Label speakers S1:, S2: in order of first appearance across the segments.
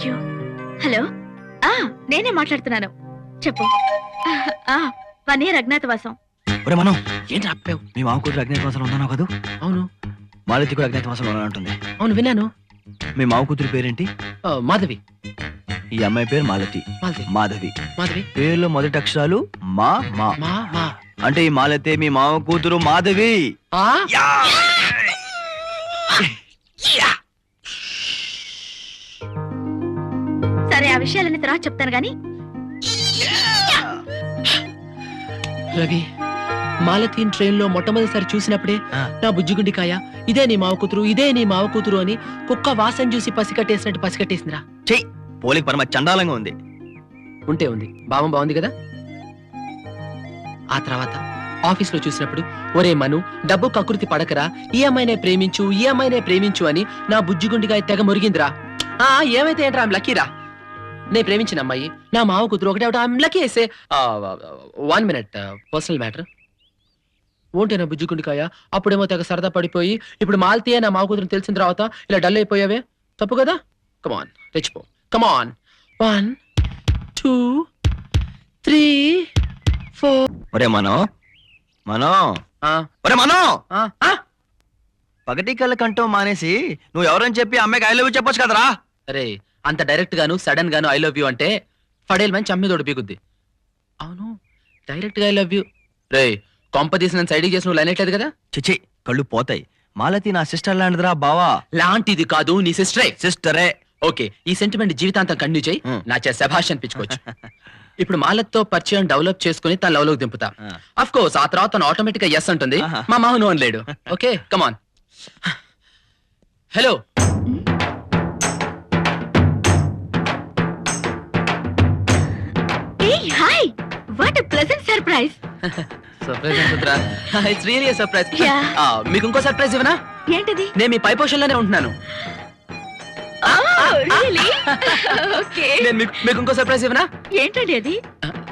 S1: Thank you. Hello, నేనే మాట్లాడుతున్నాను. చెప్పు. 1 year అజ్ఞాతవాసం.
S2: ఒరే మనం ఏంటి ఆపావు? మీ మామ కూతురు అజ్ఞాతవాసంలో ఉన్నావు కదా?
S3: అవును.
S2: మాలతి కూడా అజ్ఞాతవాసంలో ఉంటుంది.
S3: అవును, విన్నాను.
S2: మీ మామ కూతురు పేరేంటి?
S3: మాధవి.
S2: ఈ అమ్మాయి పేరు మాలతి. మాధవి.
S3: మాధవి
S2: పేరులో మొదటి అక్షరాలు మా మా
S3: మా మా
S2: అంటే ఈ మాలతి మీ మామ కూతురు మాధవి.
S1: సరే, ఆ విషయాలన్నీ తర్వాత చెప్తాను గాని.
S3: రవి, మాలతీన్ ట్రైన్ లో మొట్టమొదటిసారి చూసినప్పుడే నా బుజ్జిగుండికాయ ఇదే నీ మావ కూతురు, ఇదే నీ మావ కూతురు అని కుక్క వాసన చూసి పసికట్టేసినట్టు పసికట్టేసిందిరా.
S2: చెయ్యి, పోలికి పరమ చండాలంగా ఉంది.
S3: ఉంటే ఉంది, భావం బాగుంది కదా. ఆ తర్వాత ఆఫీస్ లో చూసినప్పుడు ఒరే మను, డబ్బు కకృతి పడకరా, ఈ అమ్మాయినే ప్రేమించు, ఈ అమ్మాయినే ప్రేమించు అని నా బుజ్జిగుండికాయ తెగ మురిగిందిరా. ఏమైతే ఏంట్రా, ఐమ్ లక్కీరా. నేను ప్రేమించిన అమ్మాయి నా మావ కూతురు ఒకటే ఐమ్ లక్కీ. వేసే 1 minute పర్సనల్ మ్యాటర్. ఓంటే నా బుజ్జిగుండికాయ అప్పుడేమో తెగ సరదా పడిపోయి ఇప్పుడు మాల్తీయే నా మావ కూతురు తెలిసిన తర్వాత ఇలా డల్ అయిపోయావే, తప్పు కదా. కమాన్, తెచ్చిపో. కమాన్. 1 2 3 4.
S2: ఒరే మనో మనో ఒరే మనో, పగటి కళ్ళ కంటో మానేసి నువ్వు ఎవరని చెప్పి అమ్మాయికి ఐ లవ్ యూ చెప్పొచ్చు కదరా.
S3: అరే, అంత డైరెక్ట్ గాను సడన్ గాను ఐ లవ్ యూ అంటే ఫడేల్ మంచి అమ్మిదోడు పీకుద్ది. అవును, డైరెక్ట్ గా ఐ లవ్ యూ. రే, కొంప తీసిన సైడ్ చేసి నువ్వు లైనట్లేదు కదా.
S2: చిచి, కళ్ళు పోతాయి. మాలతి నా సిస్టర్ లాంటిదిరా బావా.
S3: లాంటిది కాదు, నీ సిస్టరే.
S2: సిస్టరే.
S3: ఓకే, ఈ సెంటిమెంట్ జీవితాంతం కంటిన్యూ చేయి. నా చే శభాష్ అనిపించుకోవచ్చు. ఇప్పుడు మాలతో పరిచయం డెవలప్ చేసుకుని తన లవ్ లోకి దింపుతా. అఫ్ కోర్స్ ఆ తర్వాత తను ఆటోమేటిక్ గా ఎస్ అంటుంది. మా మామ నో అనలేడు. Okay, come on. Hello.
S1: Hi, what a pleasant surprise.
S3: Surprise అంటుద్రా. It's really a surprise.
S1: Yeah.
S3: మీకు ఇంకో సర్ప్రైజ్ ఇవ్వనా?
S1: ఏంటది?
S3: నేను మీ పై పోషన్ లోనే ఉంటున్నాను. నేను మీకు ఇంకో సర్ప్రైజ్ ఇవ్వనా?
S1: ఏంటండి అది?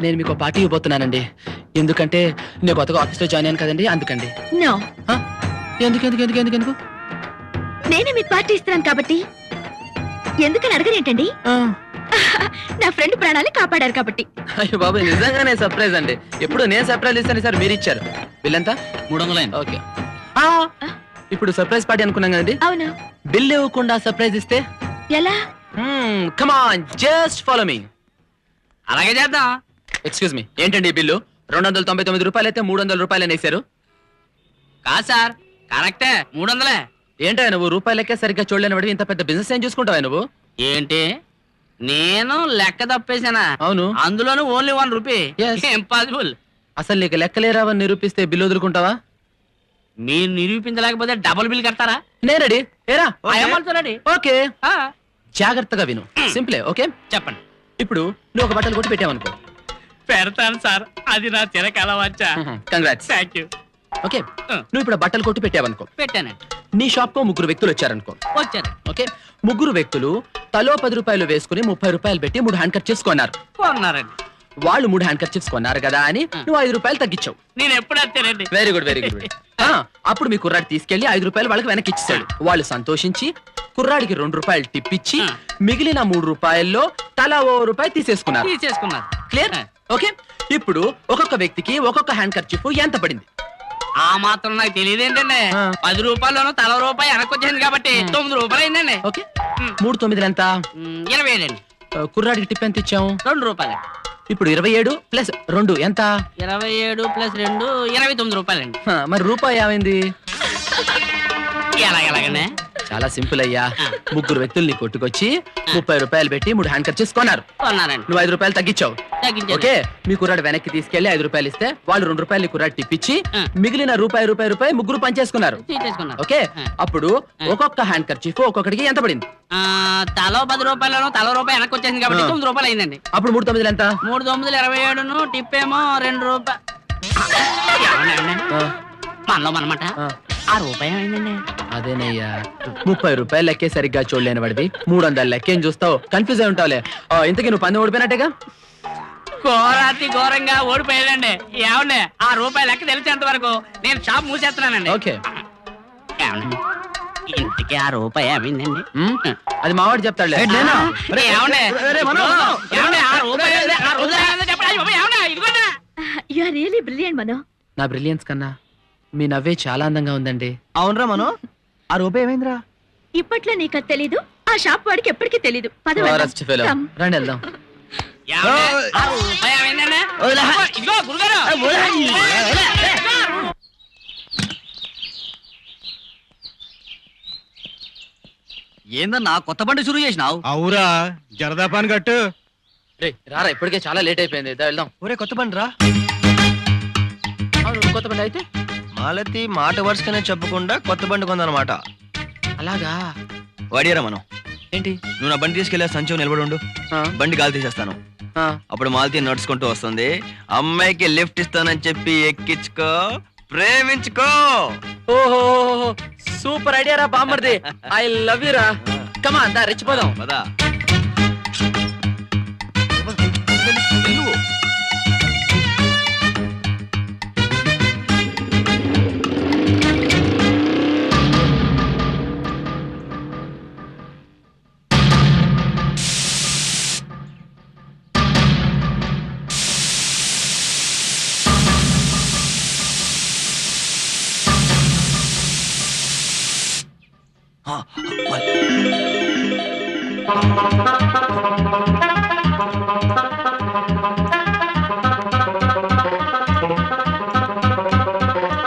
S3: నేను మీకు పార్టీ ఇవ్వబోతున్నానండి. ఎందుకంటే నేను కొత్తగా ఆఫీస్ లో జాయిన్ అయ్యాను కదండి, అందుకండి.
S1: నో.
S3: ఎందుకు ఎందుకు ఎందుకు ఎందుకు ఎందుకు
S1: నేనే మీకు పార్టీ ఇస్తున్నాను కాబట్టి. ఎందుకని అడగరేంటండి? నా ఫ్రెండ్ ప్రాణాన్ని కాపాడారు కాబట్టి.
S3: అయ్యో బాబాయ్, నిజంగానే సర్ప్రైజ్ అండి. ఎప్పుడు నేను సర్ప్రైజ్ ఇస్తాను సార్, మీరు ఇచ్చారు. బిల్లంతా 300. ఓకే, ఇప్పుడు సర్ప్రైజ్ పార్టీ అనుకున్నాం కదండి.
S1: అవును.
S3: బిల్ ఇవ్వకుండా సర్ప్రైజ్ ఇస్తే
S1: ఎలా?
S3: Come on, just follow me.
S4: అలాగే చేద్దాం.
S3: ఎక్స్క్యూజ్ మీ, ఏంటండి ఈ బిల్లు? 299 రూపాయలు అయితే 300 రూపాయలు వేసారు.
S4: కాదు సార్, కరెక్టే, 300.
S3: ఏంటో నువ్వు రూపాయలకే సరిగ్గా చూడలేని వాడు, ఇంత పెద్ద బిజినెస్ ఏం చూసుకుంటావా నువ్వు?
S4: ఏంటి, నేను లెక్క తప్పేసానా?
S3: అవును.
S4: అందులోనూ ఓన్లీ 1 రూపీ.
S3: Yes.
S4: ఇంపాసిబుల్.
S3: అసలు నీకు లెక్కలేరావని నిరూపిస్తే బిల్లు వదులుకుంటావా?
S4: మీరు నిరూపించలేకపోతే డబుల్ బిల్ కడతారా?
S3: నే రెడీ. ఏరా,
S4: రెడీ.
S3: ఓకే, జాగ్రత్తగా విను. సింపులే. ఓకే,
S4: చెప్పండి.
S3: ఇప్పుడు నువ్వు ఒక బట్టలు కొట్టి పెట్టావనుకో.
S4: పెడతాను సార్, అది నా చిరకాల వచ్చా.
S3: కంగ్రాట్స్.
S4: Thank you.
S3: ఓకే, నువ్వు ఇప్పుడు బట్టలు కొట్టి పెట్టావనుకో.
S4: పెట్టానండి.
S3: నీ షాప్ కు 3 వ్యక్తులు వచ్చారనుకో.
S4: వచ్చారు.
S3: ఓకే, 3 వ్యక్తులు తలో 10 రూపాయలు వేసుకుని 30 రూపాయలు పెట్టి 3 హ్యాండ్ కర్చీఫ్స్ కొన్నారు.
S4: కొన్నారండి.
S3: వాళ్ళు 3 హ్యాండ్ కర్చీఫ్స్ కొన్నారు కదా అని నువ్వు 5 రూపాయలు తగ్గించావు.
S4: నేను ఎప్పుడు అంతేనండి.
S3: Very good, very good. అప్పుడు మీ కుర్రాడి తీసుకెళ్లి 5 రూపాయలు వాళ్ళకి వెనక్కి ఇచ్చేసాడు. వాళ్ళు సంతోషించి కుర్రాడికి 2 రూపాయలు టిప్ ఇచ్చి మిగిలిన 3 రూపాయల్లో తలా 1 రూపాయి తీసేసుకున్నారు. క్లియర్? ఓకే, ఇప్పుడు ఒక్కొక్క వ్యక్తికి ఒక్కొక్క హ్యాండ్ కర్చీఫ్ ఎంత పడింది?
S4: ఆ మాత్రం నాకు తెలియదేంటండి. 10 రూపాయల్లోనూ తల రూపాయి వెనకొచ్చింది కాబట్టి 9 రూపాయలు అయిందండి.
S3: ఓకే, 3 9 ఎంత?
S4: 27 అండి.
S3: కుర్రాడికి టిప్ ఎంత ఇచ్చాము?
S4: 2 రూపాయలు.
S3: ఇప్పుడు 27 ప్లస్ 2 ఎంత?
S4: 27 ప్లస్ 2 29 రూపాయలండి.
S3: మరి రూపాయి ఏమైంది?
S4: ఎలాగండి?
S3: చాలా సింపుల్ అయ్యా. 3 వ్యక్తుల్ని కొట్టుకొచ్చి 30 రూపాయలు పెట్టి 3 హ్యాండ్ కర్చీఫ్స్ కొన్నారు. నువ్వు 5 రూపాయలు తగ్గించావు. ఓకే, మీ కుర్రాడు వెనక్కి తీసుకెళ్లి 5 రూపాయలు ఇస్తే వాళ్ళు 2 రూపాయలు కుర్రాడు టిప్పించి మిగిలిన రూపాయి 3 పంచేసుకున్నారు. ఓకే, అప్పుడు ఒక్కొక్క హ్యాండ్ కర్చీఫ్ ఒక్కొక్కడికి ఎంత పడింది?
S4: తలో 10 రూపాయలను తల రూపాయి వెనక్కి వచ్చేసింది కాబట్టి 9 రూపాయలు అయిందండి.
S3: అప్పుడు 3 9 ఎంత?
S4: 3 9 27 టిప్ ఏమో 2 రూపాయలు. మనలో మనమాట ఆ రూపాయి అయిందండి.
S3: అదేనయ్యా, 30 రూపాయలు లెక్కే సరిగ్గా చూడలేని వాడివి 300 లెక్కేం చూస్తావు? కన్ఫ్యూజ్ అయి ఉంటావులే. ఇంతకీ నువ్వు 10 ఓడిపోయినట్టేగా?
S4: ఘోరాతి ఘోరంగా ఓడిపోయాడండి. ఏమండి, ఆ రూపాయి లెక్క తెలిసేంత వరకు నేను షాప్ మూసేస్తున్నానండి.
S3: ఓకే,
S4: ఇంటికి ఇంతకీ ఆ రూపాయి ఏమైందండి?
S3: అది మావాడు చెప్తాడులే.
S2: నేనా?
S4: ఏమండి?
S2: రే, మనో, మనో.
S4: ఏమండి? ఆ రూపాయి ఏంది? ఆ రూపాయి ఏందో చెప్పండి. అయ్య బాబోయ్, ఏమండి? ఇదిగోండి.
S1: యు ఆర్ రియల్లీ బ్రిలియంట్ మనో.
S3: నా బ్రిలియన్స్ కన్నా మీ నవ్వే చాలా అందంగా ఉందండి.
S2: అవునరా మనో, ఆ రూపాయి ఏమైందిరా?
S1: ఇప్పట్లో నీకు అది తెలీదు, ఆ షాప్ వాడికి ఎప్పటికీ తెలీదు. పద వెళ్దాం.
S3: Worst fellow.
S1: Come.
S3: రండి వెళ్దాం.
S4: ఏమండి? ఆ రూపాయి ఏమైందండి? ఇదిగో గురుగారు.
S2: ఏందన్నా కొత్త బండి షురూ చేసినావు?
S5: అవురా జరదా పాన్ కట్టు.
S3: రేయ్, రారా, ఇప్పటికే చాలా లేట్ అయిపోయింది. దా వెళ్దాం.
S2: ఒరే కొత్త బండి రా.
S3: అవును, కొత్త బండి అయితే
S2: మాలతి మాట వరుసగానే చెప్పకుండా కొత్త బండి కొందనమాట.
S3: అలాగా.
S2: వాడియరా మనం.
S3: ఏంటి?
S2: నువ్వు నా బండి తీసుకెళ్ళా సంచం నిలబడి ఉండు.
S3: ఆ,
S2: బండి గాలి తీసేస్తాను.
S3: ఆ.
S2: అప్పుడు మాలతి నడుచుకుంటూ వస్తుంది. అమ్మాయికి లిఫ్ట్ ఇస్తానని చెప్పి ఎక్కించుకో, ప్రేమించుకో.
S3: ఓహో, సూపర్ ఐడియా రా బామ్మర్ది. ఐ లవ్ యూ రా. కమాన్, దా రెచ్చిపోదాం.
S2: పదా.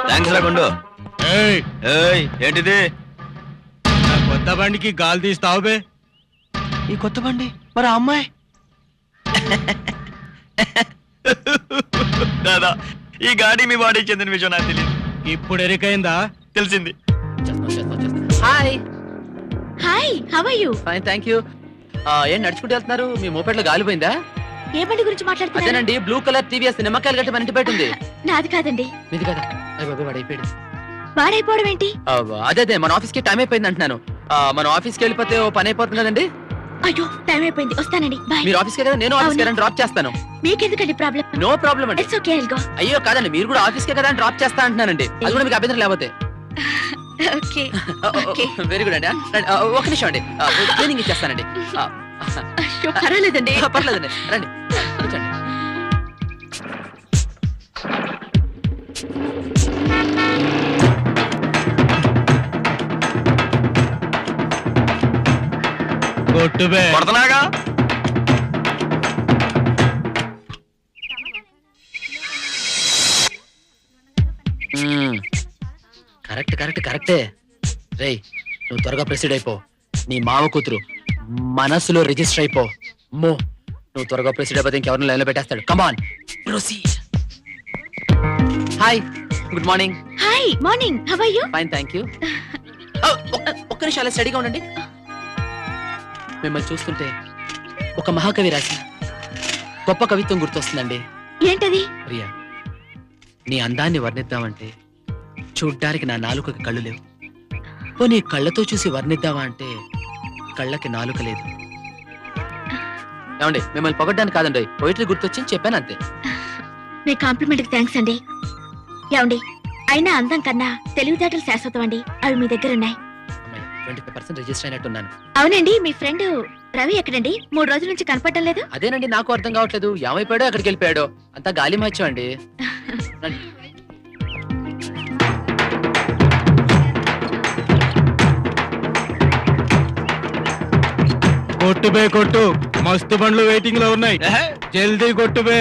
S2: థ్యాంక్స్ రా గుండు.
S5: ఏయ్,
S2: ఏయ్ ఏంటిది?
S5: నా కొత్త బండికి గాలి తీస్తావు బే.
S2: ఈ కొత్త బండి మరి ఆ అమ్మాయి? దాదా, ఈ గాడి మీ బాడీ చెందిన విషయం నాకు తెలియదు.
S5: ఇప్పుడు ఎరికైందా?
S2: తెలిసింది.
S3: Hi.
S1: Hi, how are you?
S3: Fine, thank you. ఏం నడుచుకుంటూ వెళ్తున్నారు? మీ మోపెట్లో గాలిపోయిందా?
S1: ఏ బండి గురించి మాట్లాడుతున్నారు?
S3: అదేనండి, బ్లూ కలర్ టీవీఎస్ నిమ్మకాయలు గట్టి మన ఇంటి బయట ఉంది.
S1: నాది కాదండి.
S3: మీది కదా? అయ్య బాబాయ్, వాడు అయిపోయాడు.
S1: వాడైపోవడం ఏంటి?
S3: అదే మన ఆఫీస్ కి టైం అయిపోయింది అంటున్నాను. మన ఆఫీస్కి వెళ్ళిపోతే ఓ పని అయిపోతుంది కదండి.
S1: అయ్యో, టైం అయిపోయింది, వస్తానండి. బాయ్.
S3: మీరు ఆఫీస్కే కదా, నేను ఆఫీస్కి వెళ్ళి డ్రాప్ చేస్తాను.
S1: మీకెందుకండి ప్రాబ్లం?
S3: నో ప్రాబ్లం అండి.
S1: It's okay, I'll go.
S3: అయ్యో కాదండి, మీరు కూడా ఆఫీస్కే కదా డ్రాప్ చేస్తా అంటున్నానండి. అది కూడా మీకు అభ్యంతరం లేకపోతే.
S1: ఓకే. ఓకే.
S3: వెరీ గుడ్ అండి. ఒక నిమిషం అండి, క్లీనింగ్ ఇచ్చేస్తానండి.
S1: అయ్యో, పర్వాలేదండి.
S3: పర్లేదండి, రండి కూర్చోండి.
S5: కొట్టు బే.
S2: కొడతనాగా.
S3: కరెక్ట్ కరెక్ట్ కరెక్టే. రేయ్, నువ్వు త్వరగా ప్రెసిడ్ అయిపో. నీ మామ కూతురు మనసులో రిజిస్టర్ అయిపో. మో, నువ్వు త్వరగా ప్రెసిడ్ అయిపోతే ఇంకెవరిని లైన్లో పెట్టేస్తాడు. Come on, proceed. Hi, good morning.
S1: Hi, morning. How are you?
S3: Fine, thank you. ఒక్క నిమిషం అలా స్టడీగా ఉండండి. మిమ్మల్ని చూస్తుంటే ఒక మహాకవి రాసిన గొప్ప కవిత్వం గుర్తొస్తుందండి.
S1: ఏంటది?
S3: ప్రియా, నీ అందాన్ని వర్ణిద్దామంటే చూడ్డానికి నా నాలుకకి కళ్ళు లేవు. ఓ నీ కళ్ళతో చూసి వర్ణిద్దామా అంటే కళ్ళకి నాలుక లేదు. ఏమండి, మిమ్మల్ని పొగడ్డానికి కాదండి, పోయిటరీ గుర్తొచ్చింది చెప్పాను అంతే.
S1: మీ కాంప్లిమెంట్ కి థ్యాంక్స్ అండి. ఏమండి, అయినా అందం కన్నా తెలివితేటలు శాశ్వతం అండి. అవి మీ దగ్గర ఉన్నాయి.
S3: 25% రిజిస్టర్ అయినట్టున్నాను.
S1: అవునండి, మీ ఫ్రెండ్ రవి ఎక్కడండి? 3 రోజుల నుంచి కనపడటం లేదు.
S3: అదేనండి, నాకు అర్థం కావట్లేదు. ఏమైపోయాడో అక్కడికి వెళ్ళిపోయాడో. అంతా గాలి మహత్యం అండి. రండి.
S5: కొట్టు బే కొట్టు. మస్తు బండ్లు వెయిటింగ్ లో ఉన్నాయి.
S2: ఏహే,
S5: జల్దీ కొట్టు బే.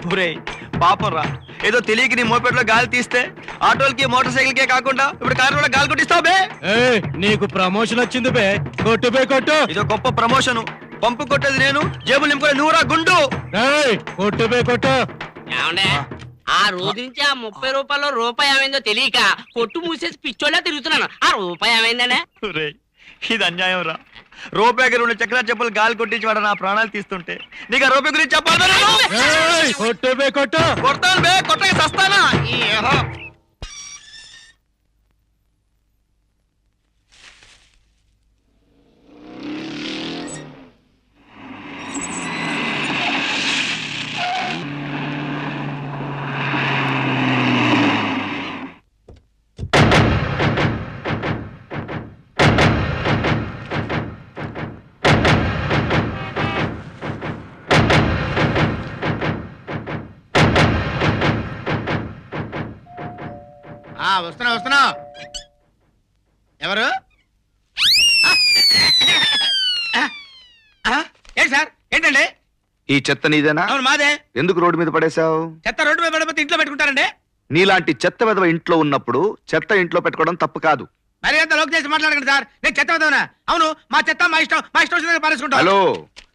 S2: ఒరేయ్ పాపం రా. ఏదో తెలియక నీ మోపెట్లో గాలి తీస్తే ఆటోలకి మోటార్ సైకిల్ కే కాకుండా ఇప్పుడు కారు కూడా గాలి కొట్టిస్తావు బే.
S5: ఏయ్, నీకు ప్రమోషన్ వచ్చింది బే. కొట్టు బే కొట్టు.
S2: ఇదో గొప్ప ప్రమోషన్. పంపు కొట్టేది నేను, జేబులు నింపుకొని నువ్వురా గుండు.
S5: ఏయ్, కొట్టు బే కొట్టు.
S4: ఏమండి? ఆ రోజు నుంచి ఆ 30 రూపాయలు రూపాయి ఏమైందో తెలియక కొట్టు మూసేసి పిచ్చోళ్ళ తిరుగుతున్నాను. ఆ రూపాయి ఏమైందనే?
S2: ఒరేయ్, ఇది అన్యాయం రా. రూపాయికి 2 చక్రాల చెప్పులు గాలి కొట్టించి వాడు నా ప్రాణాలు తీస్తుంటే నీకు ఆ రూపాయి గురించి చెప్పాలి.
S5: ఏయ్, కొట్టు బే కొట్టు.
S2: కొడతాను బే, కొట్టక సస్తానా.
S6: వస్తున్నా ఎవరు ఏంటి సార్ ఏంటండి?
S7: ఈ చెత్త నీదేనా?
S6: అవును మాదే.
S7: ఎందుకు రోడ్డు మీద పడేశావు?
S6: చెత్త రోడ్డు మీద పడిపోతే ఇంట్లో పెట్టుకుంటారండి.
S7: నీలాంటి చెత్త వెధవ ఇంట్లో ఉన్నప్పుడు చెత్త ఇంట్లో పెట్టుకోవడం తప్పు కాదు.
S6: మరి అంత లోక్ చేసి మాట్లాడకండి సార్. నేను చెత్త వదవనా? అవును మా చెత్త మా ఇష్టం వచ్చిన పారేసుకుంటాం.
S7: హలో,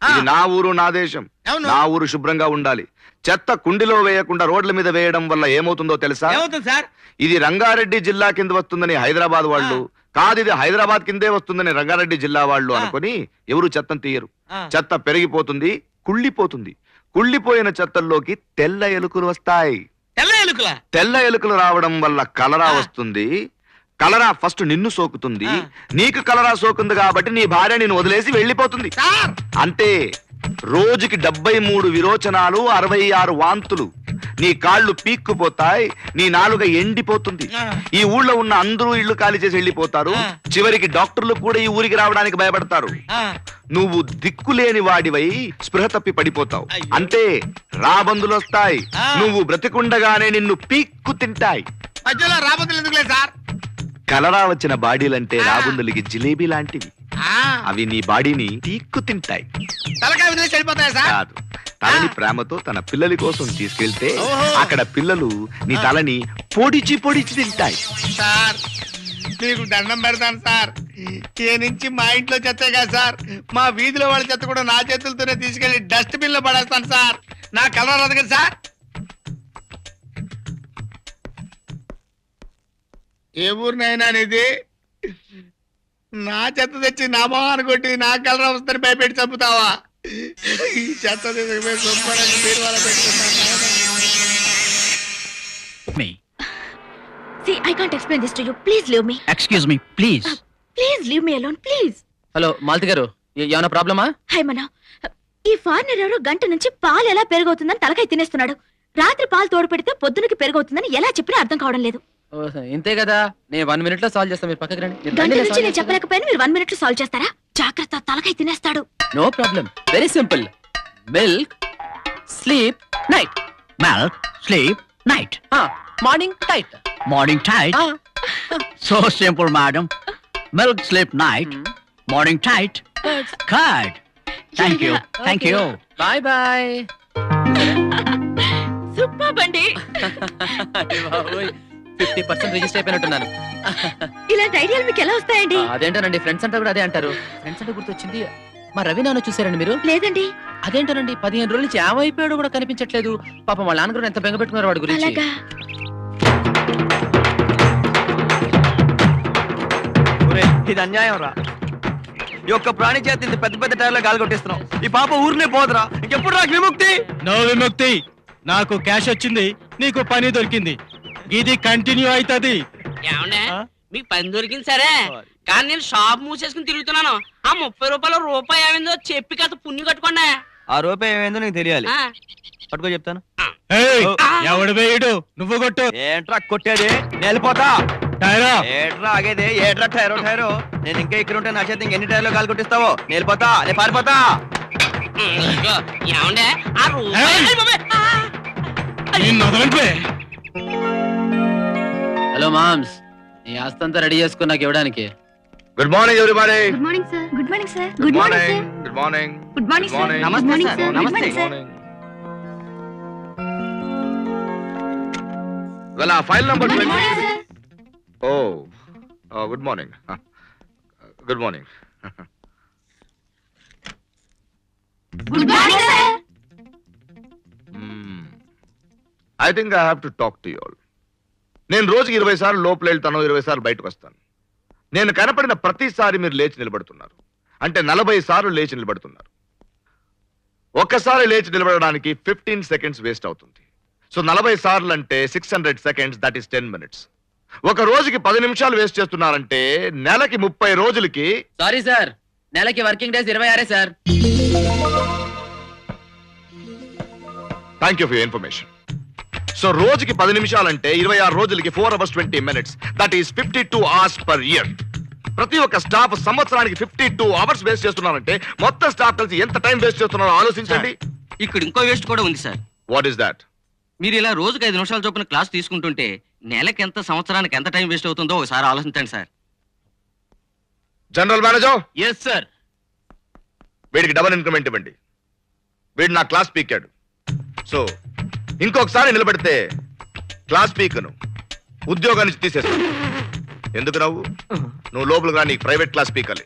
S6: ఆ.
S7: ఇది నా ఊరు నా దేశం.
S6: అవును.
S7: నా ఊరు శుభ్రంగా ఉండాలి. చెత్త కుండిలో వేయకుండా రోడ్ల మీద వేయడం వల్ల ఏమవుతుందో తెలుసా?
S6: ఏమవుతుంది సార్?
S7: ఇది రంగారెడ్డి జిల్లా కింద వస్తుందని హైదరాబాద్ వాళ్ళు, కాదు ఇది హైదరాబాద్ కిందే వస్తుందని రంగారెడ్డి జిల్లా వాళ్ళు అనుకొని ఎవరు చెత్తను తీయరు. చెత్త పెరిగిపోతుంది, కుళ్ళిపోతుంది. కుళ్ళిపోయిన చెత్తల్లోకి తెల్ల ఎలుకలు వస్తాయి.
S6: తెల్ల ఎలుకలా?
S7: తెల్ల ఎలుకలు రావడం వల్ల కలరా వస్తుంది. కలరా ఫస్ట్ నిన్ను సోకుతుంది. నీకు కలరా సోకుంది కాబట్టి నీ భార్య నిన్ను వదిలేసి వెళ్ళిపోతుంది.
S6: సార్
S7: అంటే రోజుకి 73 విరోచనాలు, 66 వాంతులు. నీ కాళ్ళు పీక్కుపోతాయి, నీ నాలుక ఎండిపోతుంది. ఈ ఊళ్ళో ఉన్న అందరూ ఇళ్లు ఖాళీ చేసి వెళ్ళిపోతారు. చివరికి డాక్టర్లు కూడా ఈ ఊరికి రావడానికి భయపడతారు. నువ్వు దిక్కులేని వాడివై స్పృహ తప్పి పడిపోతావు. అంటే రాబందులు వస్తాయి. నువ్వు బ్రతికుండగానే నిన్ను పీక్కు తింటాయి.
S6: మధ్యలో రాబోతులు ఎందుకులే సార్?
S7: కలరా వచ్చిన బాడీలంటే రాబందులకి జిలేబీ లాంటివి. అవి నీ బాడీని పీక్కు తింటాయి.
S6: తలకాయ వదిలేసి వెళ్ళిపోతాయా సార్?
S7: కాదు, తలని ప్రేమతో తన పిల్లల కోసం తీసుకెళ్తే అక్కడ పిల్లలు నీ తలని పొడిచి పొడిచి తింటాయి.
S6: సార్ మీకు దండం పెడతాను సార్. ఏ నుంచి మా ఇంట్లో చెత్తే కదా సార్, మా వీధిలో వాళ్ళ చెత్త కూడా నా చేతులతోనే తీసుకెళ్లి డస్ట్ బిన్ లో పడేస్తాను సార్. నా కలర్ రాదు కదా సార్. ఏ ఊరినైనా ఇది నా చెత్త తెచ్చి నా మొహాన్ని కొట్టి నా కలర్ వస్తుందని భయపెట్టి చంపుతావా? ఈ చెత్త తీసుకుపోయి శుభ్రంగా బీరువాలో పెట్టుకుంటాను.
S1: See, I can't explain this to you. Please leave me.
S8: Excuse me, please.
S1: Please leave me alone, please.
S3: Hello Malathi గారు, ఏమైనా ప్రాబ్లమా?
S1: హాయ్ మనా. ఈ ఫారినర్ ఎవరో గంట నుంచి పాలు ఎలా పెరుగవుతుందని తలకాయ తినేస్తున్నాడు. రాత్రి పాలు తోడు పెడితే పొద్దునకి పెరుగవుతుందని ఎలా చెప్పినా అర్థం కావడం లేదు.
S3: ఇంతే కదా, నేను 1 minute లో సాల్వ్ చేస్తాను. మీరు పక్కకి రండి.
S1: గంట నుంచి నేను చెప్పలేకపోయినా మీరు 1 minute లో సాల్వ్ చేస్తారా? జాగ్రత్త, తలకాయ తినేస్తాడు.
S3: No problem, very simple. Milk, sleep, night.
S8: Milk, sleep, night.
S3: Morning tight.
S8: Morning tight. So simple, madam. Milk, sleep, night. Morning tight. Good. Thank you. Thank you.
S3: Bye bye.
S1: Super బండి.
S3: 50% register అయిపోయినట్టున్నాను.
S1: ఇలాంటి ఐడియాలు మీకు ఎలా వస్తాయండి?
S3: అదేంటోనండి, friends అంతా కూడా అదే అంటారు. ఫ్రెండ్స్ అంటే గుర్తొచ్చింది, మా రవి నాన్న చూసారండి మీరు?
S1: లేదండి.
S3: అదేంటోనండి, 15 రోజుల నుంచి ఏమైపోయాడు కూడా కనిపించట్లేదు. పాపం వాళ్ళ నాన్నగారు ఎంత బెంగ పెట్టుకున్నారు వాడి గురించి.
S1: అలాగా.
S2: ఇది అన్యాయం రా. ఈ ఒక్క ప్రాణి చేతి ఇంత పెద్ద పెద్ద టైర్లో గాలి కొట్టిస్తున్నాం. ఈ పాప ఊరినే పోదురా. ఇంకెప్పుడు నాకు విముక్తి?
S5: నో విముక్తి. నాకు క్యాష్ వచ్చింది, నీకు పని దొరికింది. ఇది కంటిన్యూ అవుతుంది.
S4: ఏమండే మీకు పని దొరికింది సరే, కానీ నేను షాప్ మూసేసుకుని తిరుగుతున్నాను. ఆ 30 రూపాయలు రూపాయి ఏమైందో చెప్పి కాస్త పుణ్యం కట్టుకోండి.
S2: ఆ రూపాయి ఏమైందో నీకు తెలియాలి.
S4: ఆ,
S2: పట్టుకో చెప్తాను.
S5: ఏయ్, ఎవడు వేయడు, నువ్వు కొట్టు.
S2: ఏంట్రా కొట్టేది? నేను వెళ్ళిపోతా.
S5: టైరా.
S2: ఏట్రా ఆగేది? ఏట్రా టైరో. నేను ఇంకా ఇక్కడ ఉంటే నా చేతి ఇంకెన్ని టైర్లో గాలి కొట్టిస్తావో? నేను వెళ్ళిపోతా, నేను పారిపోతా.
S4: ఇదిగో, ఏమండే ఆ రూపాయి
S5: ఏయ్!
S4: అయ్ బాబోయ్!
S5: నిన్ను వదలంటే.
S3: హలో మామ్స్, ఈ ఆస్తంతా రెడీ చేసుకుని నాకు ఇవ్వడానికి.
S7: Good morning everybody.
S1: Good morning sir. Good morning sir.
S7: Good morning. Good morning.
S1: Good morning sir.
S4: నమస్తే సార్. నమస్తే.
S7: Well, file number
S1: Good
S7: 20.
S1: morning, sir.
S7: Oh, good morning. Good morning.
S1: Good morning, sir.
S7: I think I have to talk to you all. నేను రోజుకి 20 సార్లు లోపల వెళ్తాను, 20 సార్లు బయటకు వస్తాను. నేను కనపడిన ప్రతిసారి మీరు లేచి నిలబడుతున్నారు. అంటే 40 సార్లు లేచి నిలబడుతున్నారు. ఒక్కసారి లేచి నిలబడడానికి 15 seconds వేస్ట్ అవుతుంది. సో 40 సార్లు అంటే 600 seconds, దట్ ఈస్ 10 minutes. ఒక రోజుకి 10 నిమిషాలు వేస్ట్ చేస్తున్నారంటే నెలకి 30 రోజులకి.
S3: సారీ సార్, నెలకి working days 26 sir.
S7: Thank you for your information. So రోజుకి 10 నిమిషాలంటే 26 రోజులకి 4 hours 20 minutes, that is 52 hours per year. ప్రతి ఒక్క స్టాఫ్ సంవత్సరానికి 52 hours వేస్ట్ చేస్తున్నారంటే మొత్తం స్టాఫ్ కలిసి ఎంత టైం వేస్ట్ చేస్తున్నారో ఆలోచించండి.
S2: ఇక్కడ ఇంకో వేస్ట్ కూడా ఉంది సార్.
S7: What is that?
S2: మీరు ఇలా రోజుకి 5 నిమిషాల చొప్పున క్లాస్ తీసుకుంటుంటే నెలకి ఎంత సంవత్సరానికి ఎంత టైం వేస్ట్ అవుతుందో ఒకసారి ఆలోచించండి సార్.
S7: General manager,
S5: yes sir.
S7: వీడికి డబుల్ ఇంక్రిమెంట్ ఇవ్వండి. వీడు నా క్లాస్ పీకాడు. సో ఇంకొకసారి నిలబెడితే క్లాస్ పీకను, ఉద్యోగాన్ని తీసేస్తాను. ఎందుకు నువ్వు లోపల నీకు ప్రైవేట్ క్లాస్ పీకాలి.